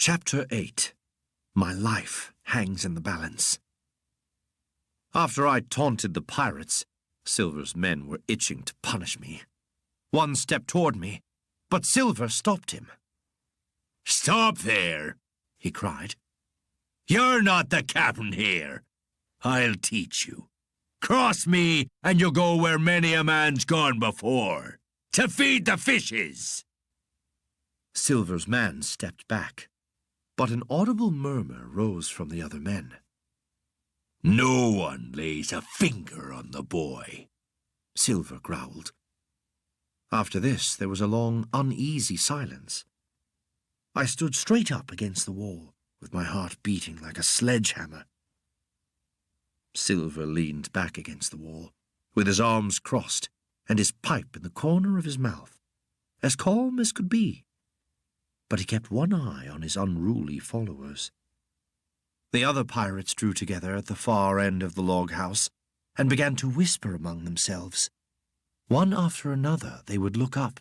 Chapter 8. My life hangs in the balance. After I taunted the pirates, Silver's men were itching to punish me. One stepped toward me, but Silver stopped him. "Stop there," he cried. "You're not the captain here. I'll teach you. Cross me, and you'll go where many a man's gone before, to feed the fishes." Silver's man stepped back, but an audible murmur rose from the other men. "No one lays a finger on the boy," Silver growled. After this, there was a long, uneasy silence. I stood straight up against the wall, with my heart beating like a sledgehammer. Silver leaned back against the wall, with his arms crossed and his pipe in the corner of his mouth, as calm as could be. But he kept one eye on his unruly followers. The other pirates drew together at the far end of the log house and began to whisper among themselves. One after another they would look up,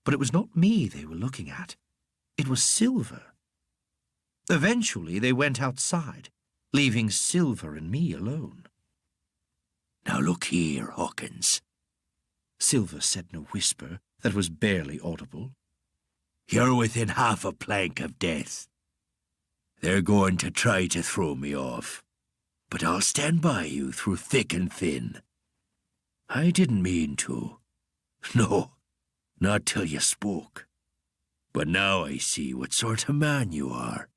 but it was not me they were looking at. It was Silver. Eventually they went outside, leaving Silver and me alone. "Now look here, Hawkins," Silver said in a whisper that was barely audible. "You're within half a plank of death. They're going to try to throw me off, but I'll stand by you through thick and thin. I didn't mean to. No, not till you spoke. But now I see what sort of man you are.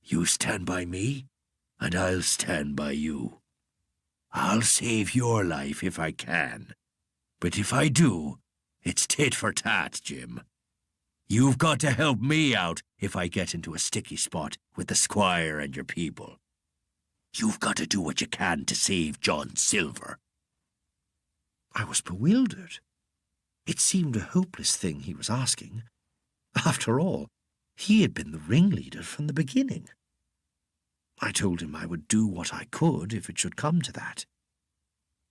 You stand by me, and I'll stand by you. I'll save your life if I can, but if I do, it's tit for tat, Jim. You've got to help me out if I get into a sticky spot with the squire and your people. You've got to do what you can to save John Silver." I was bewildered. It seemed a hopeless thing he was asking. After all, he had been the ringleader from the beginning. I told him I would do what I could if it should come to that.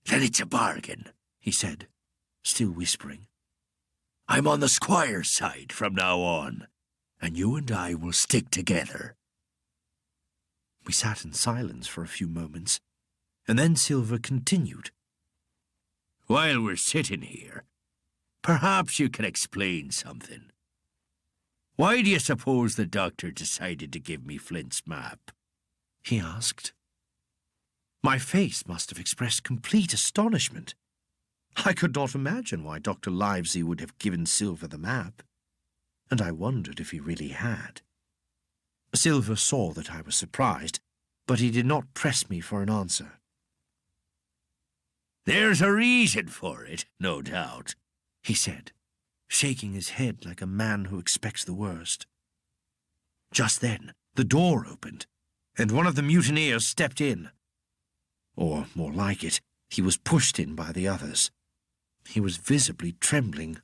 "Then it's a bargain," he said, still whispering. "I'm on the squire's side from now on, and you and I will stick together." We sat in silence for a few moments, and then Silver continued. "While we're sitting here, perhaps you can explain something. Why do you suppose the doctor decided to give me Flint's map?" he asked. My face must have expressed complete astonishment. I could not imagine why Dr. Livesey would have given Silver the map, and I wondered if he really had. Silver saw that I was surprised, but he did not press me for an answer. "There's a reason for it, no doubt," he said, shaking his head like a man who expects the worst. Just then, the door opened, and one of the mutineers stepped in. Or, more like it, he was pushed in by the others. He was visibly trembling.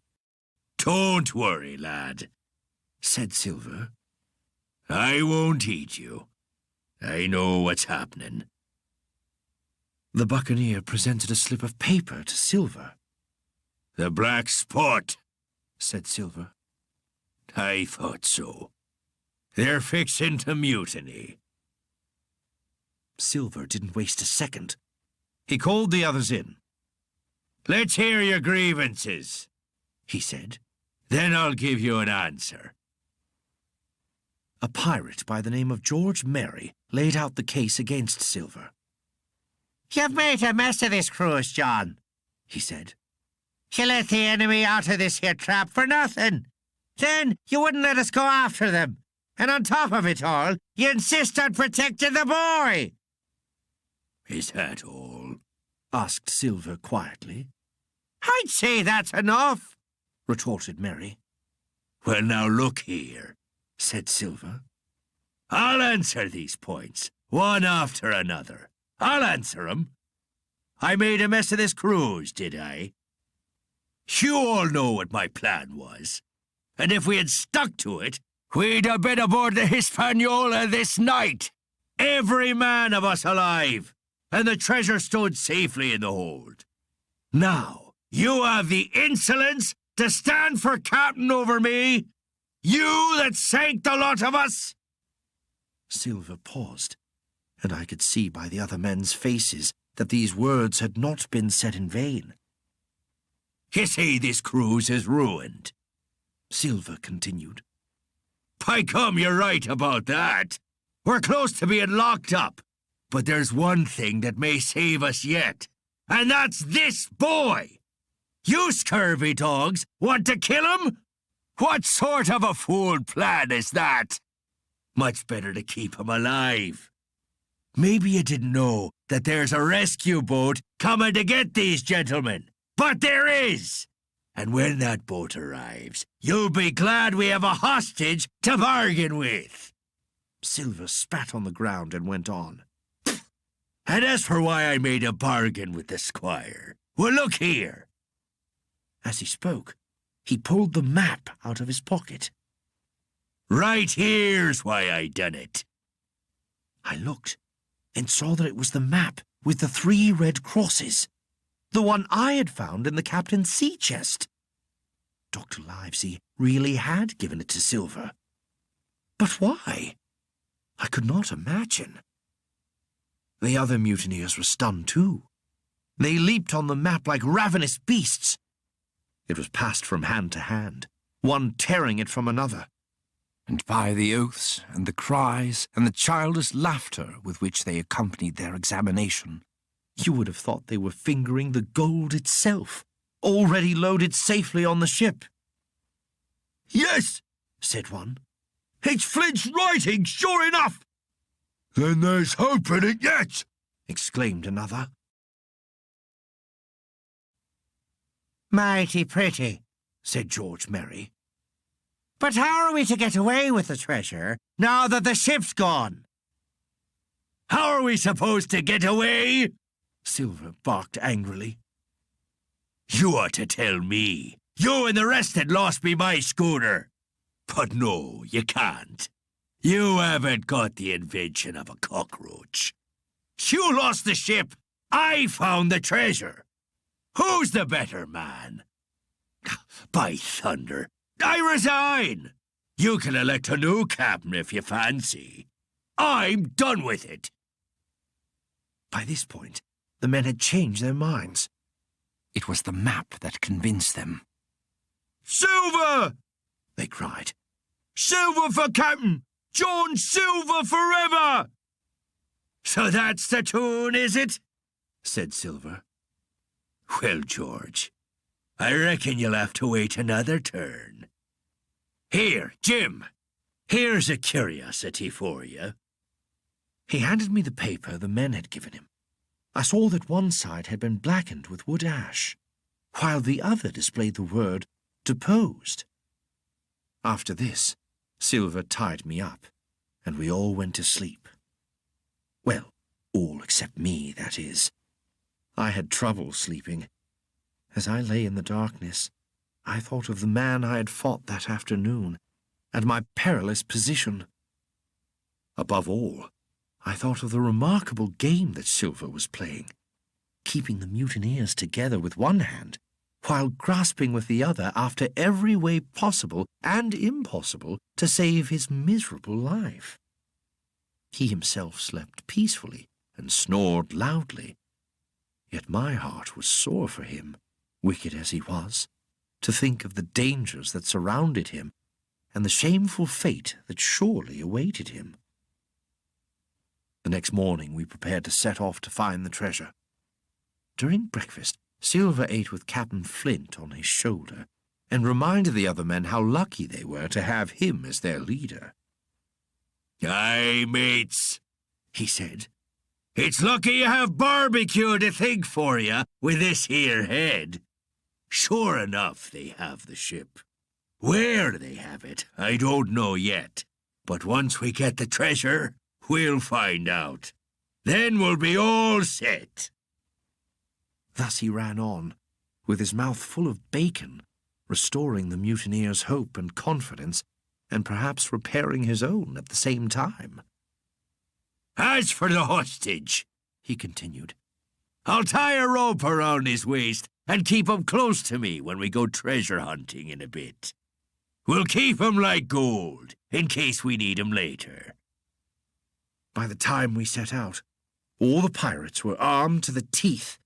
"Don't worry, lad," said Silver. "I won't eat you. I know what's happening." The buccaneer presented a slip of paper to Silver. "The black spot," said Silver. "I thought so. They're fixing to mutiny." Silver didn't waste a second. He called the others in. "Let's hear your grievances," he said. "Then I'll give you an answer." A pirate by the name of George Merry laid out the case against Silver. "You've made a mess of this cruise, John," he said. "You let the enemy out of this here trap for nothing. Then you wouldn't let us go after them. And on top of it all, you insist on protecting the boy." "Is that all?" asked Silver quietly. "I'd say that's enough," retorted Merry. "Well, now look here," said Silver. "I'll answer these points, one after another. I'll answer 'em. I made a mess of this cruise, did I? You all know what my plan was. And if we had stuck to it, we'd have been aboard the Hispaniola this night. Every man of us alive. And the treasure stood safely in the hold. Now, you have the insolence to stand for captain over me You that sank the lot of us? Silver paused, and I could see by the other men's faces that these words had not been said in vain. You see this cruise is ruined, Silver continued. By gum, you're right about that. We're close to being locked up. But there's one thing that may save us yet, and that's this boy. You scurvy dogs want to kill him? What sort of a fool plan is that? Much better to keep him alive. Maybe you didn't know that there's a rescue boat coming to get these gentlemen, but there is. And when that boat arrives, you'll be glad we have a hostage to bargain with. Silver spat on the ground and went on. And as for why I made a bargain with the squire, well, look here. As he spoke, he pulled the map out of his pocket. Right here's why I done it. I looked and saw that it was the map with the 3 red crosses, the one I had found in the captain's sea chest. Dr. Livesey really had given it to Silver. But why? I could not imagine. The other mutineers were stunned too. They leaped on the map like ravenous beasts. It was passed from hand to hand, one tearing it from another. And by the oaths and the cries and the childish laughter with which they accompanied their examination, you would have thought they were fingering the gold itself, already loaded safely on the ship. Yes, said one. it's Flint's writing, sure enough. Then there's hope in it yet, exclaimed another. Mighty pretty, said George Merry. but how are we to get away with the treasure now that the ship's gone? How are we supposed to get away? Silver barked angrily. You ought to tell me. You and the rest had lost me my schooner. But no, you can't. You haven't got the invention of a cockroach. You lost the ship. I found the treasure. Who's the better man? By thunder, I resign. You can elect a new captain if you fancy. I'm done with it. By this point, the men had changed their minds. it was the map that convinced them. Silver! They cried. Silver for captain! John Silver forever! So that's the tune, is it? Said Silver. Well, George, I reckon you'll have to wait another turn. Here, Jim, here's a curiosity for you. He handed me the paper the men had given him. I saw that one side had been blackened with wood ash, while the other displayed the word deposed. After this, Silver tied me up, and we all went to sleep. Well, all except me, that is. I had trouble sleeping. As I lay in the darkness, I thought of the man I had fought that afternoon, and my perilous position. Above all, I thought of the remarkable game that Silver was playing, keeping the mutineers together with one hand, while grasping with the other after every way possible and impossible to save his miserable life. He himself slept peacefully and snored loudly, yet my heart was sore for him, wicked as he was, to think of the dangers that surrounded him and the shameful fate that surely awaited him. The next morning we prepared to set off to find the treasure. During breakfast, Silver ate with Captain Flint on his shoulder and reminded the other men how lucky they were to have him as their leader. Aye, mates, he said. It's lucky you have barbecue to think for you with this here head. Sure enough, they have the ship. Where they have it, I don't know yet. But once we get the treasure, we'll find out. Then we'll be all set. Thus he ran on, with his mouth full of bacon, restoring the mutineers' hope and confidence, and perhaps repairing his own at the same time. As for the hostage, he continued, I'll tie a rope around his waist and keep him close to me when we go treasure hunting in a bit. We'll keep 'em like gold, in case we need 'em later. By the time we set out, all the pirates were armed to the teeth,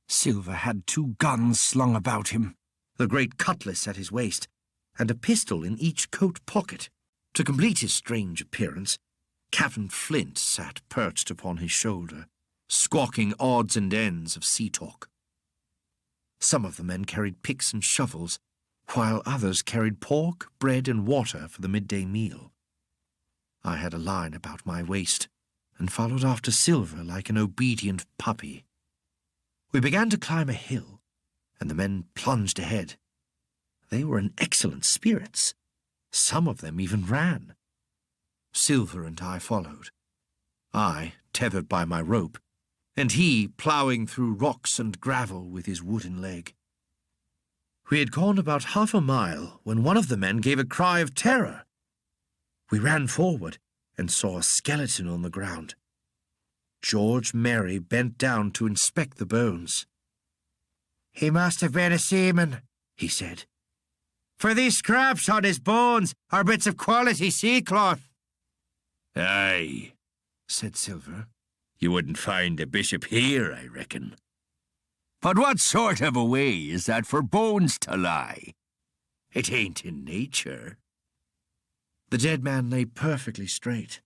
Silver had 2 guns slung about him. the great cutlass at his waist, and a pistol in each coat pocket. To complete his strange appearance, Captain Flint sat perched upon his shoulder, squawking odds and ends of sea talk. Some of the men carried picks and shovels, while others carried pork, bread, and water for the midday meal. I had a line about my waist, and followed after Silver like an obedient puppy. We began to climb a hill, and the men plunged ahead. They were in excellent spirits. Some of them even ran. Silver and I followed. I, tethered by my rope, and he ploughing through rocks and gravel with his wooden leg. We had gone about half a mile when one of the men gave a cry of terror. We ran forward and saw a skeleton on the ground. George Merry bent down to inspect the bones. He must have been a seaman, He said. for these scraps on his bones are bits of quality sea cloth. Aye, Said Silver. you wouldn't find a bishop here, I reckon. But what sort of a way is that for bones to lie? It ain't in nature. The dead man lay perfectly straight,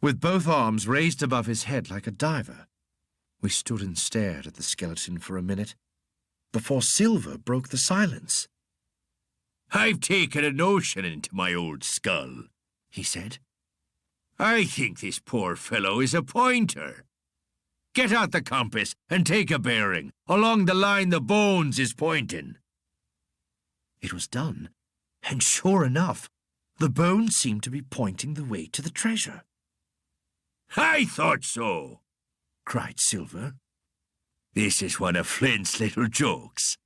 with both arms raised above his head like a diver. We stood and stared at the skeleton for a minute, before Silver broke the silence. I've taken a notion into my old skull, He said. I think this poor fellow is a pointer. Get out the compass and take a bearing along the line the bones is pointing. It was done, and sure enough, the bones seemed to be pointing the way to the treasure. I thought so, Cried Silver. This is one of Flint's little jokes.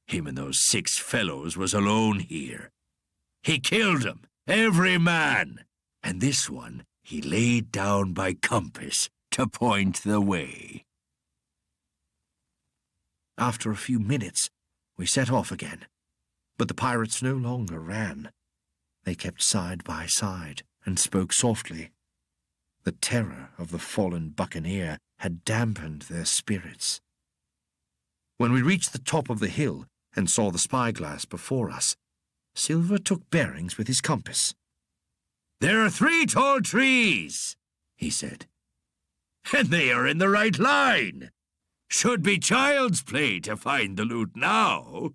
Him and those 6 fellows was alone here. He killed 'em, every man, and this one he laid down by compass to point the way. After a few minutes, we set off again, but the pirates no longer ran. They kept side by side and spoke softly. The terror of the fallen buccaneer had dampened their spirits. When we reached the top of the hill and saw the spyglass before us, Silver took bearings with his compass. There are 3 tall trees, he said, and they are in the right line. Should be child's play to find the loot now.